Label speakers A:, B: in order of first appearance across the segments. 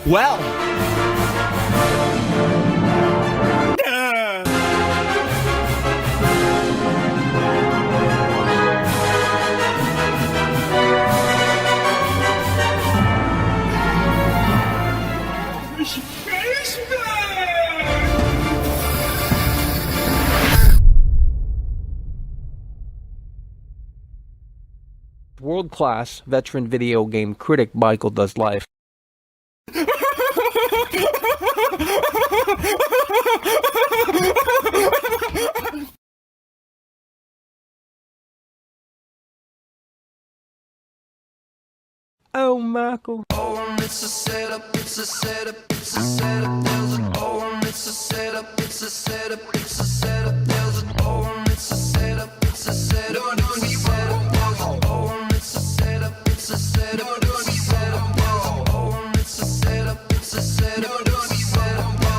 A: Well. World-class veteran video game critic Michael Does Life. Oh, Michael.
B: Oh, it's a setup, it's a setup, it's a setup. There's an oh, it's a setup, it's a setup, it's a setup. There's an oh, it's a setup, it's a setup. No, no, it's a setup. There's an oh, it's a setup, it's a setup. No, no, it's a setup. There's an oh, it's a setup, it's a setup. No, no, it's a setup.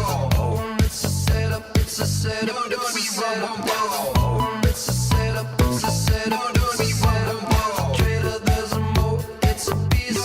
B: There's an oh, it's a setup, it's a setup. No, no, it's a setup. There's an oh, it's a setup, it's a setup. No, no, it's a setup. Trailer, there's a mo, it's a beast.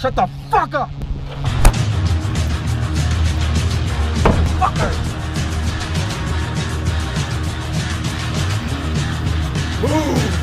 A: Shut the fuck up! Fucker! Move!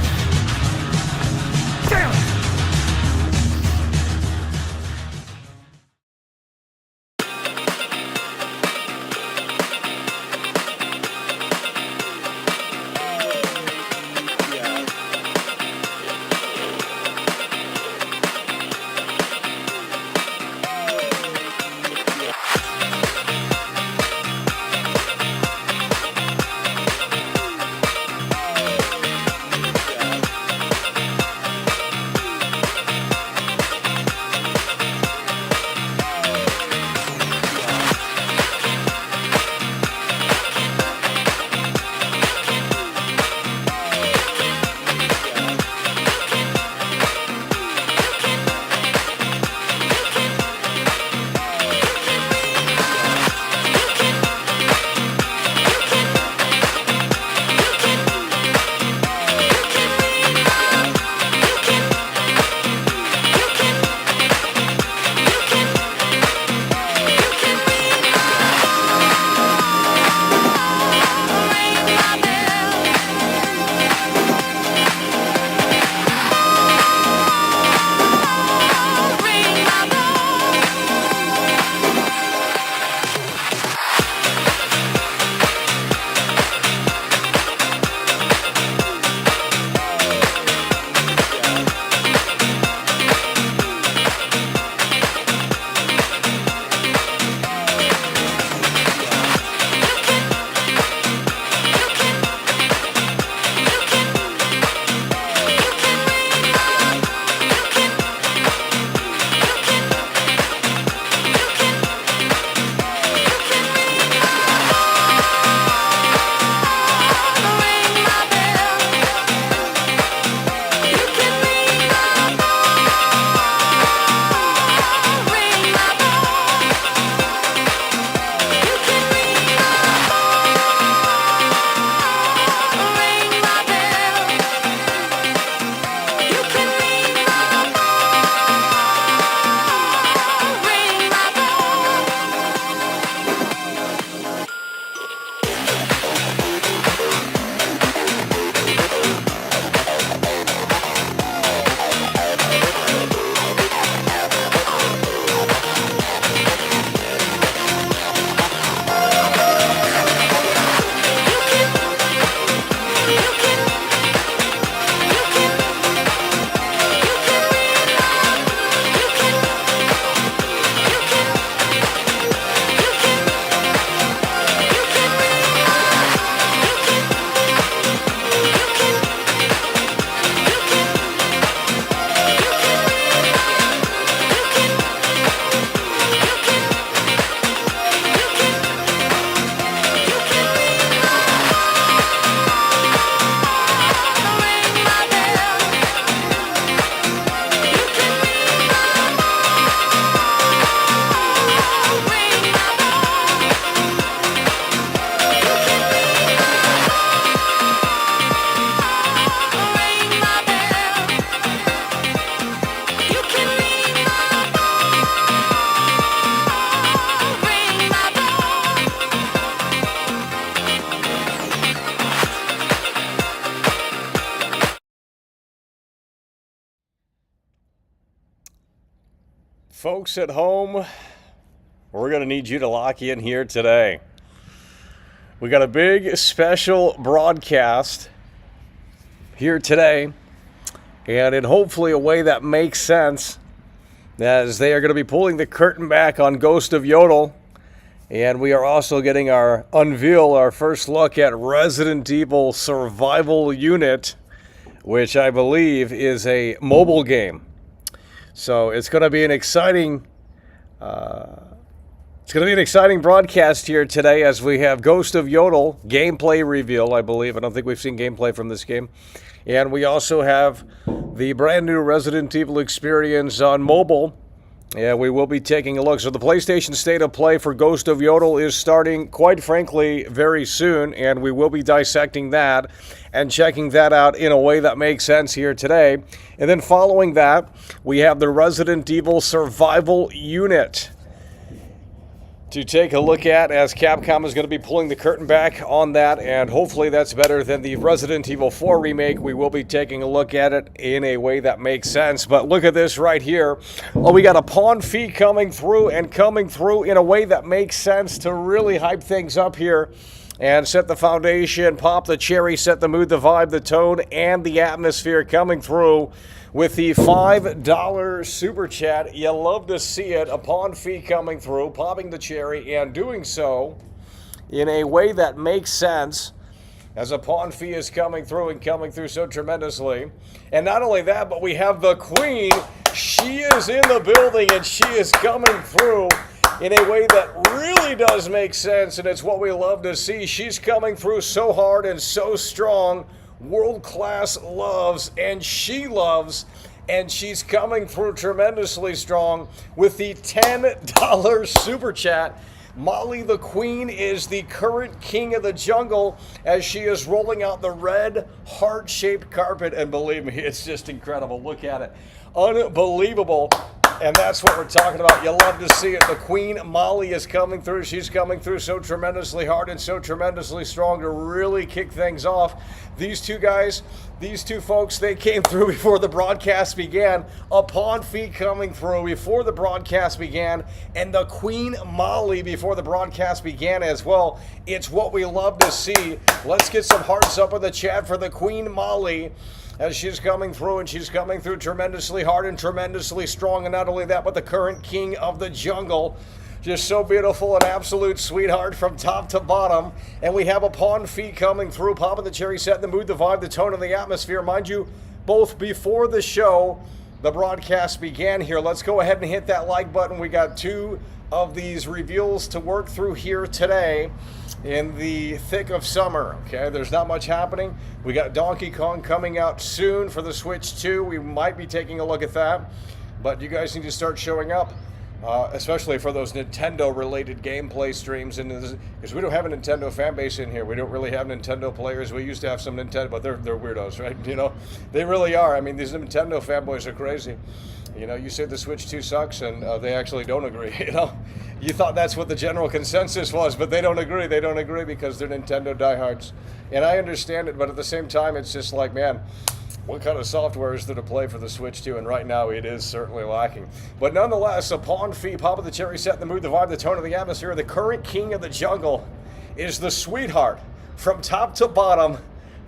C: Folks at home, we're going to need you to lock in here today. We got a big special broadcast here today, and in hopefully a way that makes sense, as they are going to be pulling the curtain back on Ghost of Yōtei, and we are also getting our Unveil, our first look at Resident Evil Survival Unit, which I believe is a mobile game. So it's going to be an exciting broadcast here today as we have Ghost of Yōtei gameplay reveal, I believe. I don't think we've seen gameplay from this game. And we also have the brand new Resident Evil experience on mobile. Yeah, we will be taking a look. So the PlayStation State of Play for Ghost of Yōtei is starting, quite frankly, very soon, and we will be dissecting that and checking that out in a way that makes sense here today. And then following that, we have the Resident Evil Survival Unit to take a look at, as Capcom is going to be pulling the curtain back on that, and hopefully that's better than the Resident Evil 4 remake. We will be taking a look at it in a way that makes sense. But look at this right here. Oh, we got a pawn fee coming through, and coming through in a way that makes sense to really hype things up here and set the foundation, pop the cherry, set the mood, the vibe, the tone, and the atmosphere coming through with the $5 super chat. You love to see it. A pawn fee coming through, popping the cherry, and doing so in a way that makes sense, as a pawn fee is coming through and coming through so tremendously. And not only that, but we have the Queen. She is in the building, and she is coming through in a way that really does make sense, and it's what we love to see. She's coming through so hard and so strong. World-class loves, and she loves, and she's coming through tremendously strong with the $10 super chat. Molly the Queen is the current king of the jungle as she is rolling out the red heart-shaped carpet, and believe me, it's just incredible. Look at it. Unbelievable. And that's what we're talking about. You love to see it. The Queen, Molly, is coming through. She's coming through so tremendously hard and so tremendously strong to really kick things off. These two guys, these two folks, they came through before the broadcast began. A pawn fee coming through before the broadcast began. And the Queen, Molly, before the broadcast began as well. It's what we love to see. Let's get some hearts up in the chat for the Queen, Molly, as she's coming through, and she's coming through tremendously hard and tremendously strong. And not only that, but the current king of the jungle. Just so beautiful, an absolute sweetheart from top to bottom. And we have a pawn fee coming through, popping the cherry, setting the mood, the vibe, the tone, and the atmosphere. Mind you, both before the show, the broadcast began here. Let's go ahead and hit that like button. We got two of these reveals to work through here today in the thick of summer. Okay, there's not much happening. We got Donkey Kong coming out soon for the Switch 2. We might be taking a look at that, but you guys need to start showing up, especially for those Nintendo related gameplay streams, and because we don't have a Nintendo fan base in here. We don't really have Nintendo players. We used to have some Nintendo, but they're weirdos, right? You know, they really are. I mean, these Nintendo fanboys are crazy. You know, you say the Switch 2 sucks, and they actually don't agree. You know, you thought that's what the general consensus was, but they don't agree. They don't agree because they're Nintendo diehards. And I understand it, but at the same time, it's just like, man, what kind of software is there to play for the Switch 2? And right now, it is certainly lacking. But nonetheless, a pawn fee, pop of the cherry, set the mood, the vibe, the tone, of the atmosphere. The current king of the jungle is the sweetheart from top to bottom,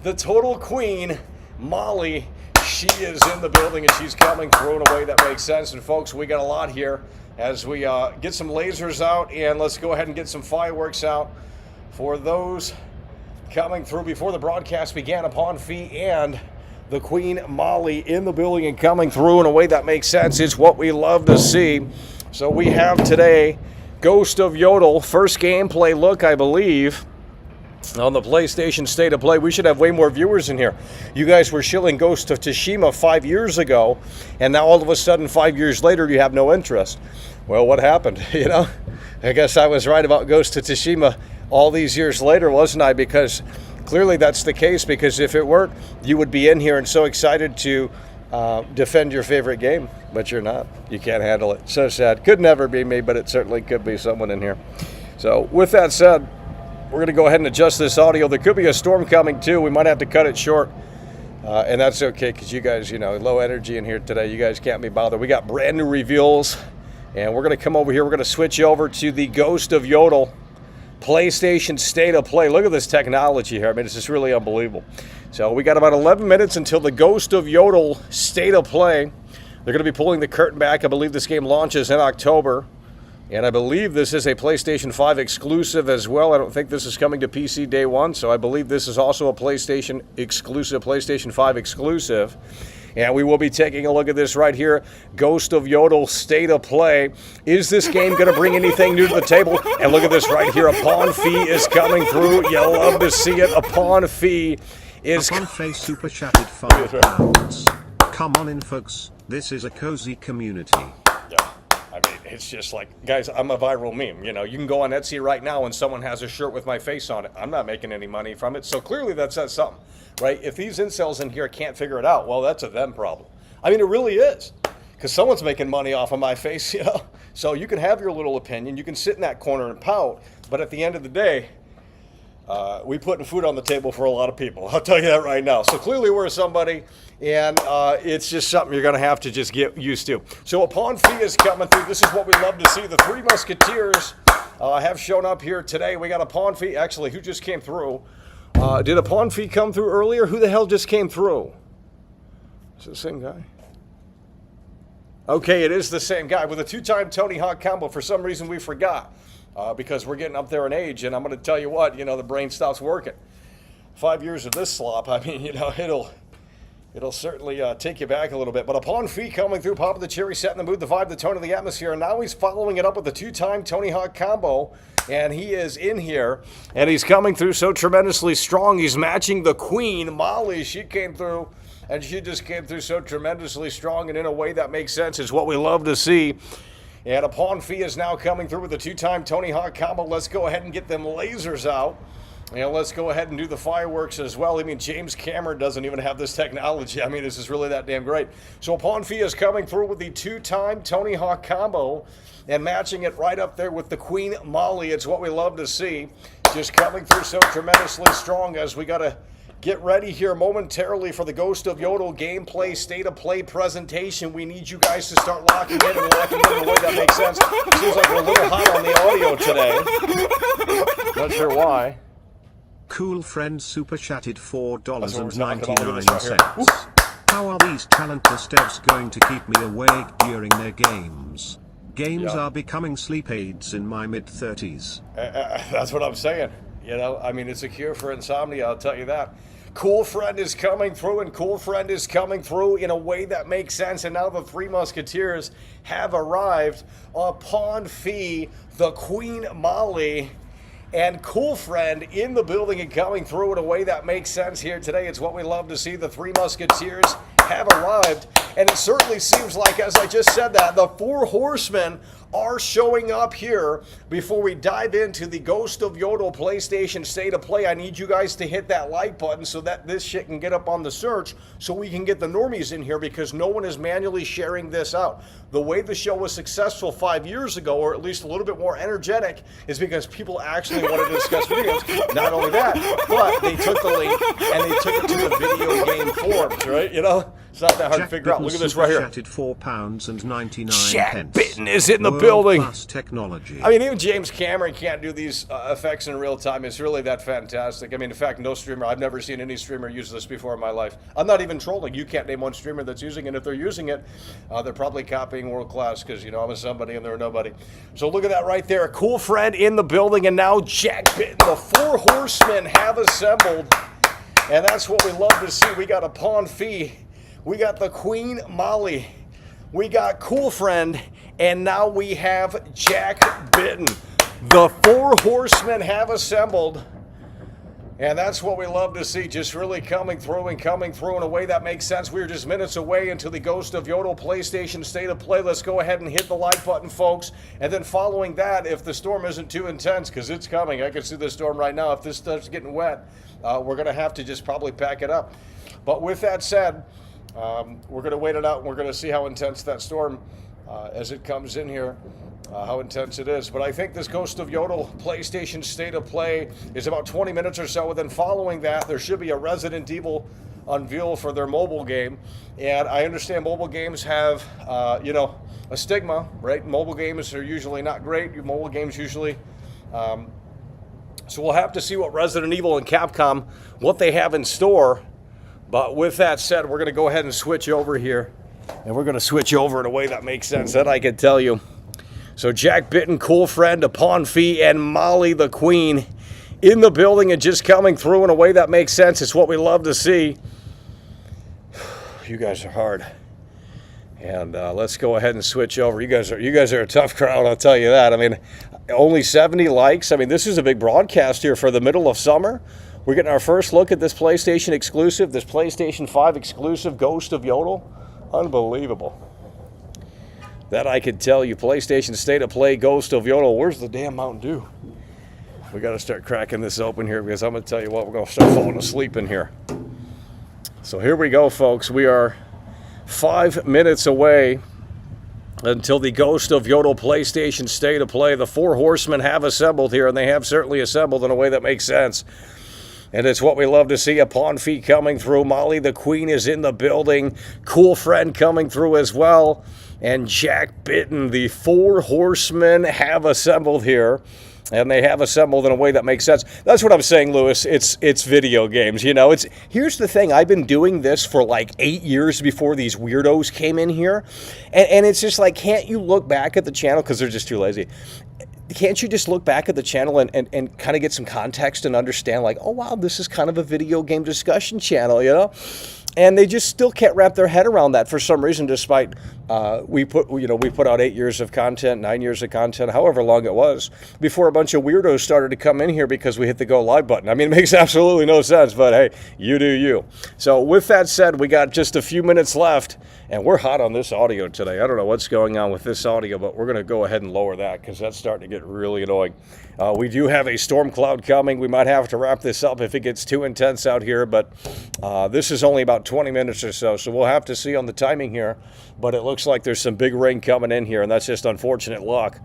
C: the total queen, Molly. She is in the building, and she's coming through in a way that makes sense. And folks, we got a lot here as we get some lasers out, and let's go ahead and get some fireworks out for those coming through before the broadcast began. A pawn fee and the Queen, Molly, in the building and coming through in a way that makes sense. It's what we love to see. So we have today Ghost of Yōtei, first gameplay look, I believe, on the PlayStation State of Play. We should have way more viewers in here. You guys were shilling Ghost of Tsushima 5 years ago, and now all of a sudden 5 years later you have no interest. Well, what happened? You know, I guess I was right about Ghost of Tsushima all these years later, wasn't I? Because clearly that's the case, because if it weren't, you would be in here and so excited to defend your favorite game, but you're not. You can't handle it. So sad. Could never be me, but it certainly could be someone in here. So with that said, we're going to go ahead and adjust this audio. There could be a storm coming too. We might have to cut it short. And that's okay, because you guys, you know, low energy in here today. You guys can't be bothered. We got brand new reveals And we're going to come over here. We're going to switch over to the Ghost of Yōtei PlayStation State of Play. Look at this technology here. I mean, it's just really unbelievable. So we got about 11 minutes until the Ghost of Yōtei State of Play. They're going to be pulling the curtain back. I believe this game launches in October. And I believe this is a PlayStation 5 exclusive as well. I don't think this is coming to PC day one. So I believe this is also a PlayStation exclusive, PlayStation 5 exclusive. And we will be taking a look at this right here. Ghost of Yōtei State of Play. Is this game going to bring anything new to the table? And look at this right here. A pawn fee is coming through. You'll love to see it. A pawn fee is...
D: Upon face super chatted £5. Come on in, folks. This is a cozy community.
C: Yeah. I mean, it's just like, guys, I'm a viral meme. You know, you can go on Etsy right now and someone has a shirt with my face on it. I'm not making any money from it. So clearly that says something. Right? If these incels in here can't figure it out, well, that's a them problem. I mean, it really is. Because someone's making money off of my face, you know? So you can have your little opinion. You can sit in that corner and pout. But at the end of the day, we putting food on the table for a lot of people. I'll tell you that right now. So clearly we're somebody, and it's just something you're going to have to just get used to. So a pawn fee is coming through. This is what we love to see. The Three Musketeers have shown up here today. We got a pawn fee. Actually, who just came through? Did a pawn fee come through earlier? Who the hell just came through? Is it the same guy? Okay, it is the same guy with a two-time Tony Hawk combo. For some reason, we forgot because we're getting up there in age, and I'm going to tell you what, you know, the brain stops working. 5 years of this slop, I mean, you know, it'll certainly take you back a little bit. But a pawn fee coming through, popping the cherry, setting the mood, the vibe, the tone of the atmosphere, and now he's following it up with a two-time Tony Hawk combo. And he is in here, and he's coming through so tremendously strong. He's matching the queen, Molly. She came through, and she just came through so tremendously strong, and in a way that makes sense. It's what we love to see. And a pawn fee is now coming through with a two-time Tony Hawk combo. Let's go ahead and get them lasers out. And let's go ahead and do the fireworks as well. I mean, James Cameron doesn't even have this technology. I mean, this is really that damn great. So a pawn fee is coming through with the two-time Tony Hawk combo and matching it right up there with the Queen Molly. It's what we love to see. Just coming through so tremendously strong as we got to get ready here momentarily for the Ghost of Yōtei gameplay state of play presentation. We need you guys to start locking in and locking in in a way that makes sense. Seems like we're a little hot on the audio today. Not sure why.
D: Cool friend super chatted $4.99.
C: Right.
D: How are these talentless devs going to keep me awake during their games? Games are becoming sleep aids in my mid-30s.
C: That's what I'm saying. You know, I mean, it's a cure for insomnia, I'll tell you that. Cool friend is coming through, and cool friend is coming through in a way that makes sense. And now the Three Musketeers have arrived. A pawn fee, the Queen Molly, and cool friend in the building and coming through in a way that makes sense here today. It's what we love to see. The Three Musketeers have arrived, and it certainly seems like, as I just said that, the Four Horsemen are showing up here. Before we dive into the Ghost of Yōtei PlayStation State of Play, I need you guys to hit that like button so that this shit can get up on the search so we can get the normies in here, because no one is manually sharing this out. The way the show was successful 5 years ago, or at least a little bit more energetic, is because people actually wanted to discuss videos. Not only that, but they took the link and they took it to the video game forums, right? You know, it's not that hard to figure out. Look at this right here.
D: Chatted £4.99.
C: Jack Bitten is in the building.
D: Technology.
C: I mean, even James Cameron can't do these effects in real time. It's really that fantastic. I mean, in fact, no streamer, I've never seen any streamer use this before in my life. I'm not even trolling. You can't name one streamer that's using it. If they're using it, they're probably copying world class, because, you know, I'm a somebody and they're a nobody. So look at that right there. A cool friend in the building, and now Jack Bitten. The Four Horsemen have assembled, and that's what we love to see. We got a pawn fee. We got the Queen Molly. We got cool friend, and now we have Jack Bitten. The Four Horsemen have assembled, and that's what we love to see. Just really coming through in a way that makes sense. We're just minutes away until the Ghost of Yōtei PlayStation State of Play. Let's go ahead and hit the like button, folks. And then following that, if the storm isn't too intense, because it's coming, I can see the storm right now. If this starts getting wet, we're going to have to just probably pack it up. But with that said, we're going to wait it out, and we're going to see how intense that storm, as it comes in here, how intense it is. But I think this Ghost of Yōtei PlayStation State of Play is about 20 minutes or so, and then following that, there should be a Resident Evil Unveil for their mobile game. And I understand mobile games have, you know, a stigma, right? Mobile games are usually not great. Mobile games usually. So we'll have to see what Resident Evil and Capcom, what they have in store. But with that said, we're going to go ahead and switch over here. And we're going to switch over in a way that makes sense, that I can tell you. So Jack Bitten, Cool Friend, Upon Fee, and Molly the Queen in the building and just coming through in a way that makes sense. It's what we love to see. You guys are hard. And let's go ahead and switch over. You guys are a tough crowd, I'll tell you that. I mean, only 70 likes. I mean, this is a big broadcast here for the middle of summer. We're getting our first look at this PlayStation exclusive, this PlayStation 5 exclusive Ghost of Yōtei. Unbelievable. That I could tell you. PlayStation State of Play, Ghost of Yōtei. Where's the damn Mountain Dew? We got to start cracking this open here because I'm going to tell you what, we're going to start falling asleep in here. So here we go, folks. We are 5 minutes away until the Ghost of Yōtei PlayStation State of Play. The four horsemen have assembled here, and they have certainly assembled in a way that makes sense. And it's what we love to see. Upon Fee coming through. Molly the Queen is in the building. Cool Friend coming through as well. And Jack Bitten, the four horsemen have assembled here. And they have assembled in a way that makes sense. That's what I'm saying, Lewis. It's video games. You know, here's the thing. I've been doing this for like 8 years before these weirdos came in here. And it's just like, can't you look back at the channel? Because they're just too lazy. Can't you just look back at the channel and kind of get some context and understand, like, oh, wow, this is kind of a video game discussion channel, you know? And they just still can't wrap their head around that for some reason, despite we put out 8 years of content, 9 years of content, however long it was, before a bunch of weirdos started to come in here because we hit the go live button. I mean, it makes absolutely no sense, but hey, you do you. So with that said, we got just a few minutes left, and we're hot on this audio today. I don't know what's going on with this audio, but we're going to go ahead and lower that because that's starting to get really annoying. We do have a storm cloud coming. We might have to wrap this up if it gets too intense out here, but this is only about 20 minutes or so, so we'll have to see on the timing here. But it looks like there's some big rain coming in here, and that's just unfortunate luck.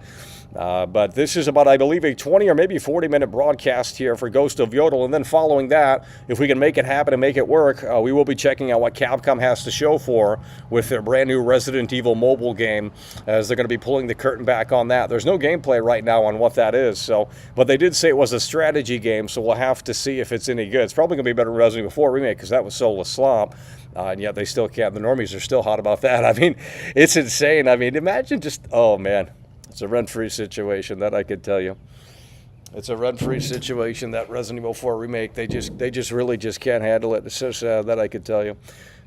C: But this is about, I believe, a 20 or maybe 40-minute broadcast here for Ghost of Yōtei. And then following that, if we can make it happen and make it work, we will be checking out what Capcom has to show for with their brand new Resident Evil mobile game, as they're going to be pulling the curtain back on that. There's no gameplay right now on what that is, but they did say it was a strategy game, so we'll have to see if it's any good. It's probably going to be better than Resident Evil 4 Remake because that was soulless slop. And yet they still can't. The normies are still hot about that. I mean, it's insane. I mean, imagine just, oh, man. It's a rent-free situation, that I could tell you. It's a rent-free situation, that Resident Evil 4 Remake. They just really just can't handle it. It's so sad, that I could tell you.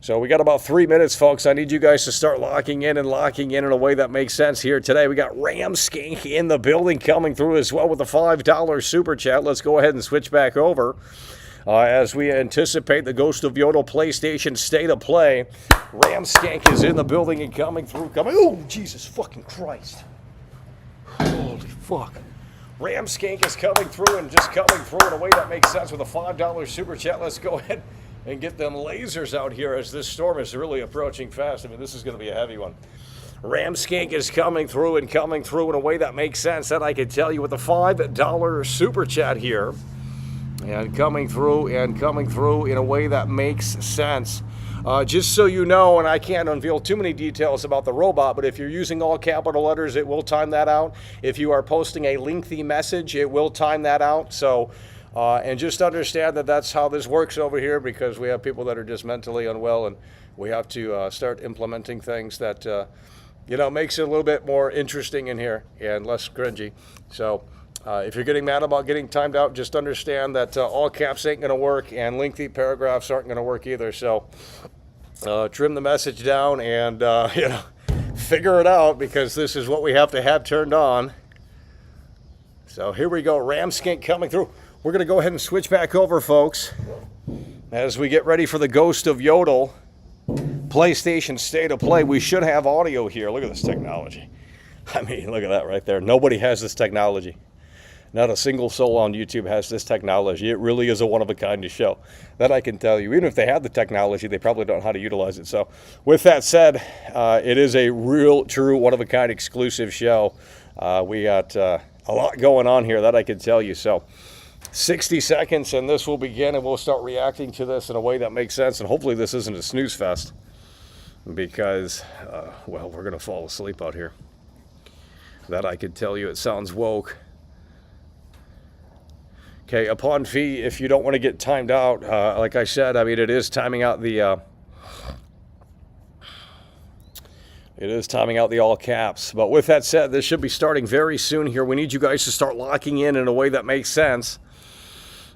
C: So we got about 3 minutes, folks. I need you guys to start locking in a way that makes sense here today. We got Ramskank in the building coming through as well with a $5 super chat. Let's go ahead and switch back over. As we anticipate the Ghost of Yōtei PlayStation State of Play. Ramskank is in the building and coming through. Oh, Jesus fucking Christ. Holy fuck. Ramskank is coming through and just coming through in a way that makes sense with a $5 super chat. Let's go ahead and get them lasers out here as this storm is really approaching fast. I mean, this is going to be a heavy one. Ramskank is coming through in a way that makes sense, that I can tell you, with a $5 super chat here. And coming through in a way that makes sense. Just so you know, and I can't unveil too many details about the robot, but if you're using all capital letters, it will time that out. If you are posting a lengthy message, it will time that out. So, and just understand that that's how this works over here, because we have people that are just mentally unwell, and we have to start implementing things that, makes it a little bit more interesting in here and less cringy. So, if you're getting mad about getting timed out, just understand that all caps ain't going to work, and lengthy paragraphs aren't going to work either. So trim the message down and, figure it out, because this is what we have to have turned on. So here we go. Ramskank coming through. We're going to go ahead and switch back over, folks, as we get ready for the Ghost of Yōtei PlayStation State of Play. We should have audio here. Look at this technology. I mean, look at that right there. Nobody has this technology. Not a single soul on YouTube has this technology. It really is a one-of-a-kind show. That I can tell you. Even if they have the technology, they probably don't know how to utilize it. So with that said, it is a real, true, one-of-a-kind exclusive show. We got a lot going on here, that I can tell you. So 60 seconds, and this will begin, and we'll start reacting to this in a way that makes sense. And hopefully this isn't a snooze fest. because, well, we're going to fall asleep out here. That I could tell you. It sounds woke. Okay, upon fee, if you don't want to get timed out, like I said, I mean, it is timing out the all caps. But with that said, this should be starting very soon here. We need you guys to start locking in a way that makes sense.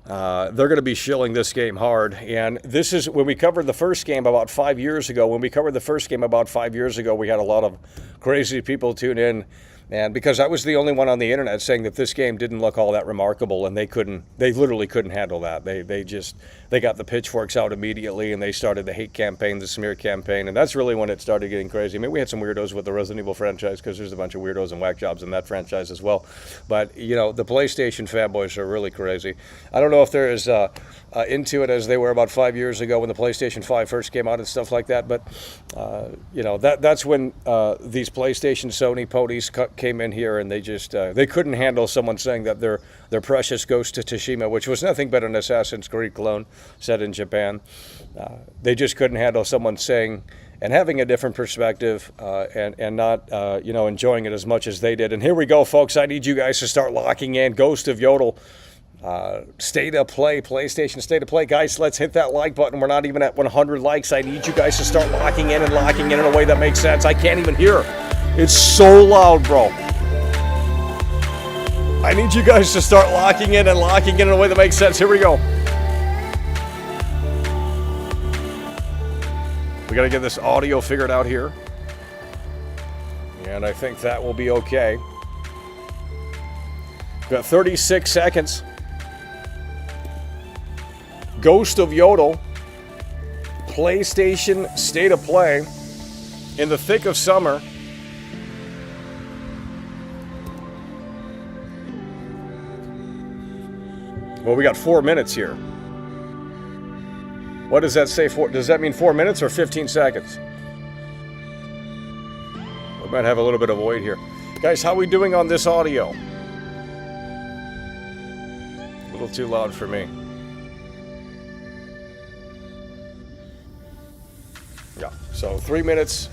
C: They're going to be shilling this game hard. And this is when we covered the first game about 5 years ago. When we covered the first game about 5 years ago, we had a lot of crazy people tune in. And because I was the only one on the internet saying that this game didn't look all that remarkable, and they literally couldn't handle that. They got the pitchforks out immediately, and they started the hate campaign, the smear campaign, and that's really when it started getting crazy. I mean, we had some weirdos with the Resident Evil franchise, because there's a bunch of weirdos and whack jobs in that franchise as well. But, you know, the PlayStation fanboys are really crazy. I don't know if they're as into it as they were about 5 years ago when the PlayStation 5 first came out and stuff like that, but, you know, that's when these PlayStation Sony ponies came in here, and they just they couldn't handle someone saying that their precious Ghost of Tsushima, which was nothing but an Assassin's Creed clone set in Japan, they just couldn't handle someone saying and having a different perspective and not you know, enjoying it as much as they did. And here we go, folks. I need you guys to start locking in Ghost of Yōtei State of Play, PlayStation State of Play. Guys, let's hit that like button. We're not even at 100 likes. I need you guys to start locking in in a way that makes sense. I can't even hear. It's so loud, bro. I need you guys to start locking in in a way that makes sense. Here we go. We got to get this audio figured out here. And I think that will be okay. Got 36 seconds. Ghost of Yōtei, PlayStation State of Play, in the thick of summer. Well, we got 4 minutes here. What does that say? Does that mean 4 minutes or 15 seconds? We might have a little bit of a wait here. Guys, how are we doing on this audio? A little too loud for me. Yeah, so 3 minutes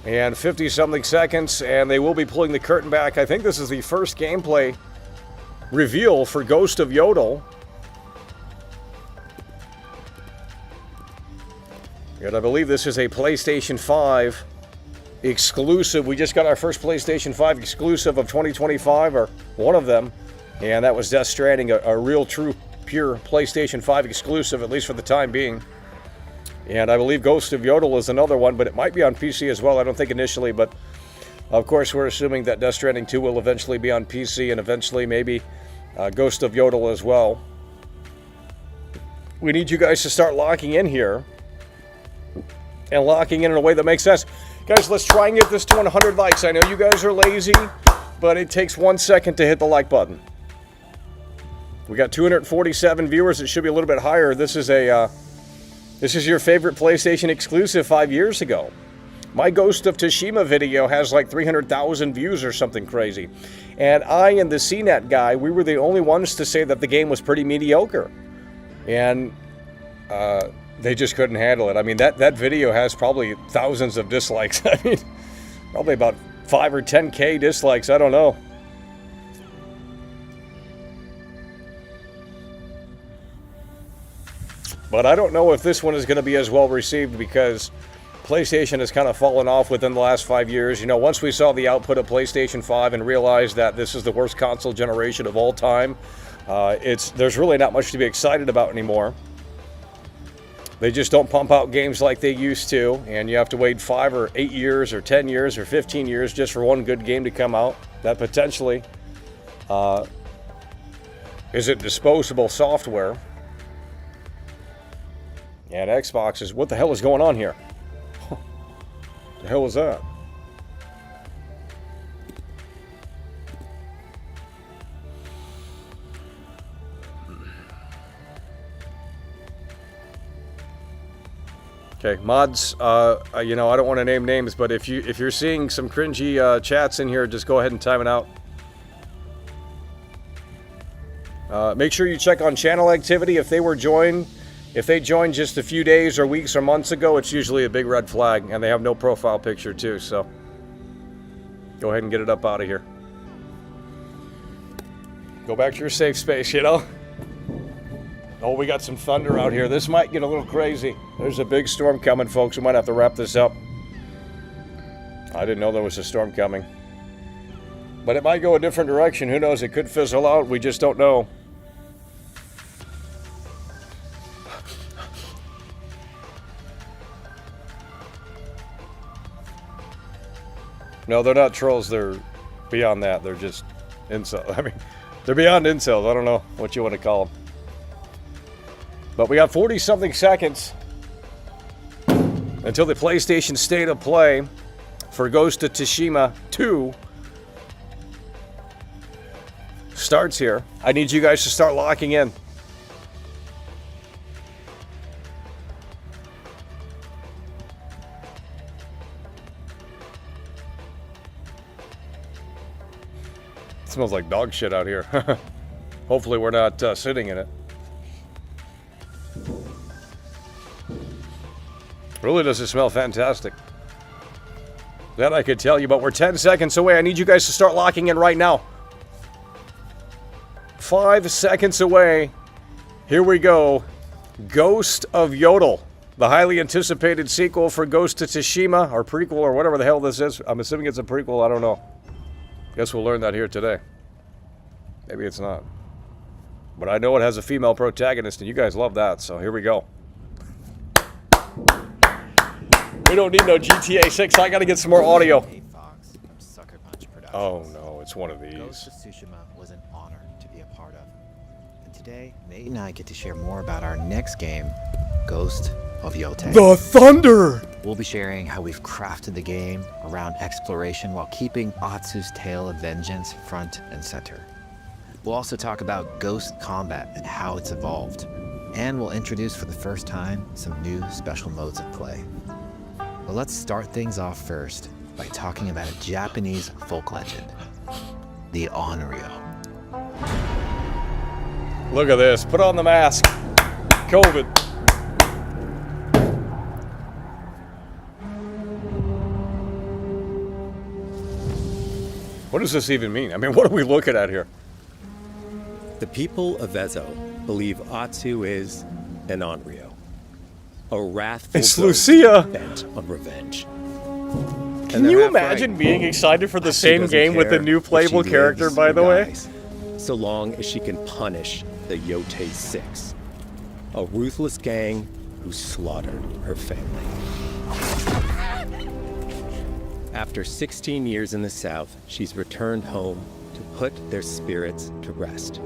C: and 50-something seconds, and they will be pulling the curtain back. I think this is the first gameplay reveal for Ghost of Yōtei. And I believe this is a PlayStation 5 exclusive. We just got our first PlayStation 5 exclusive of 2025, or one of them, and that was Death Stranding, a real, true, pure PlayStation 5 exclusive, at least for the time being. And I believe Ghost of Yōtei is another one, but it might be on PC as well. I don't think initially, but of course we're assuming that Death Stranding 2 will eventually be on PC, and eventually maybe Ghost of Yōtei as well. We need you guys to start locking in here, and locking in a way that makes sense. Guys, let's try and get this to 100 likes. I know you guys are lazy, but it takes 1 second to hit the like button. We got 247 viewers. It should be a little bit higher. This is your favorite PlayStation exclusive 5 years ago. My Ghost of Tsushima video has like 300,000 views or something crazy. And I and the CNET guy, we were the only ones to say that the game was pretty mediocre. And they just couldn't handle it. I mean, that video has probably thousands of dislikes. I mean, probably about 5 or 10K dislikes. I don't know. But I don't know if this one is going to be as well received, because PlayStation has kind of fallen off within the last 5 years. You know, once we saw the output of PlayStation 5 and realized that this is the worst console generation of all time, there's really not much to be excited about anymore. They just don't pump out games like they used to, and you have to wait 5 or 8 years or 10 years or 15 years just for one good game to come out that potentially isn't disposable software. And Xbox is, what the hell is going on here? The hell is that? Okay, mods, you know, I don't want to name names, but if you're seeing some cringy chats in here, just go ahead and time it out. Make sure you check on channel activity. If they were joined If they joined just a few days or weeks or months ago, it's usually a big red flag, and they have no profile picture too, so go ahead and get it up out of here. Go back to your safe space, you know? Oh, we got some thunder out here. This might get a little crazy. There's a big storm coming, folks. We might have to wrap this up. I didn't know there was a storm coming. But it might go a different direction. Who knows? It could fizzle out. We just don't know. No, they're not trolls. They're beyond that. They're just incels. I mean, they're beyond incels. I don't know what you want to call them. But we got 40-something seconds until the PlayStation State of Play for Ghost of Tsushima 2 starts here. I need you guys to start locking in. It smells like dog shit out here. Hopefully we're not sitting in it. Really doesn't smell fantastic. That I could tell you, but we're 10 seconds away. I need you guys to start locking in right now. 5 seconds away. Here we go. Ghost of Yōtei, the highly anticipated sequel for Ghost of Tsushima, or prequel, or whatever the hell this is. I'm assuming it's a prequel. I don't know. Guess we'll learn that here today. Maybe it's not. But I know it has a female protagonist, and you guys love that, so here we go. We don't need no GTA 6. I gotta get some more audio.
E: Hey, Fox from Sucker Punch Productions.
C: Oh no, it's one of these.
E: Ghost of Tsushima was an honor to be a part of. And today, Nate and I get to share more about our next game, Ghost of Yōtei.
C: The thunder!
E: We'll be sharing how we've crafted the game around exploration while keeping Atsu's tale of vengeance front and center. We'll also talk about ghost combat and how it's evolved. And we'll introduce for the first time some new special modes of play. But let's start things off first by talking about a Japanese folk legend, the Onryo.
C: Look at this. Put on the mask. COVID. What does this even mean? I mean, what are we looking at here?
F: The people of Ezo believe Atsu is an Onryo, a wrathful
C: It's
F: ghost
C: Lucia.
F: bent on revenge.
C: Can you imagine being excited for the same game with a new playable character, by the way?
F: So long as she can punish the Yotei 6, a ruthless gang who slaughtered her family. After 16 years in the South, she's returned home to put their spirits to rest.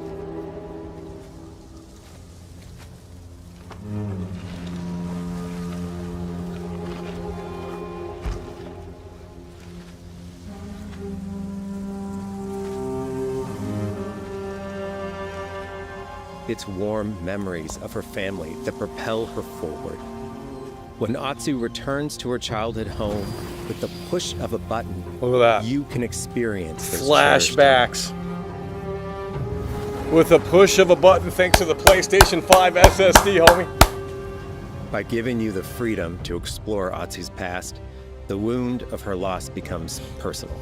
F: It's warm memories of her family that propel her forward. When Atsu returns to her childhood home, with the push of a button,
C: Look at that.
F: you can experience those cherished
C: Flashbacks. With a push of a button thanks to the PlayStation 5 SSD, homie.
F: By giving you the freedom to explore Atsu's past, the wound of her loss becomes personal.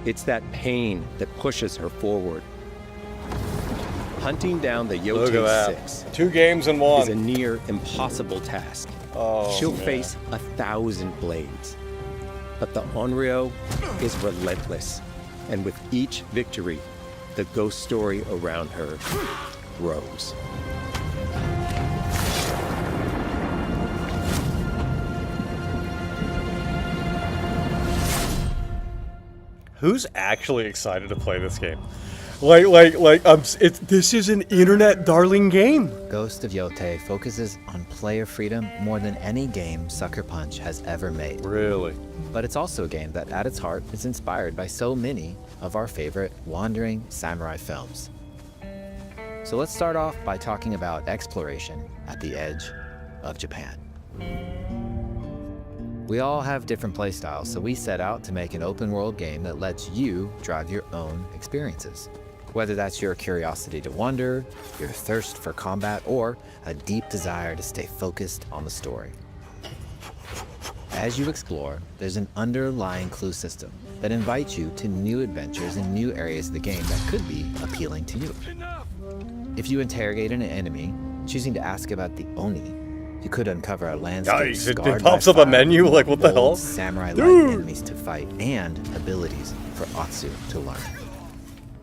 F: It's that pain that pushes her forward. Hunting down the
C: Look at
F: Yotei
C: that.
F: 6
C: 2 games in
F: is a
C: 1.
F: near impossible task.
C: Oh,
F: She'll
C: man.
F: face 1,000 blades. But the Onryo is relentless, and with each victory, the ghost story around her grows.
C: Who's actually excited to play this game? This is an internet darling game.
E: Ghost of Yōtei focuses on player freedom more than any game Sucker Punch has ever made.
C: Really?
E: But it's also a game that, at its heart, is inspired by so many of our favorite wandering samurai films. So let's start off by talking about exploration at the edge of Japan. We all have different playstyles, so we set out to make an open world game that lets you drive your own experiences. Whether that's your curiosity to wonder, your thirst for combat, or a deep desire to stay focused on the story. As you explore, there's an underlying clue system that invites you to new adventures and new areas of the game that could be appealing to you. If you interrogate an enemy, choosing to ask about the Oni, you could uncover a landscape
C: It
E: scarred
C: pops
E: by
C: up a
E: fire,
C: menu, like what the
E: bold
C: hell?
E: samurai-like enemies to fight, and abilities for Atsu to learn.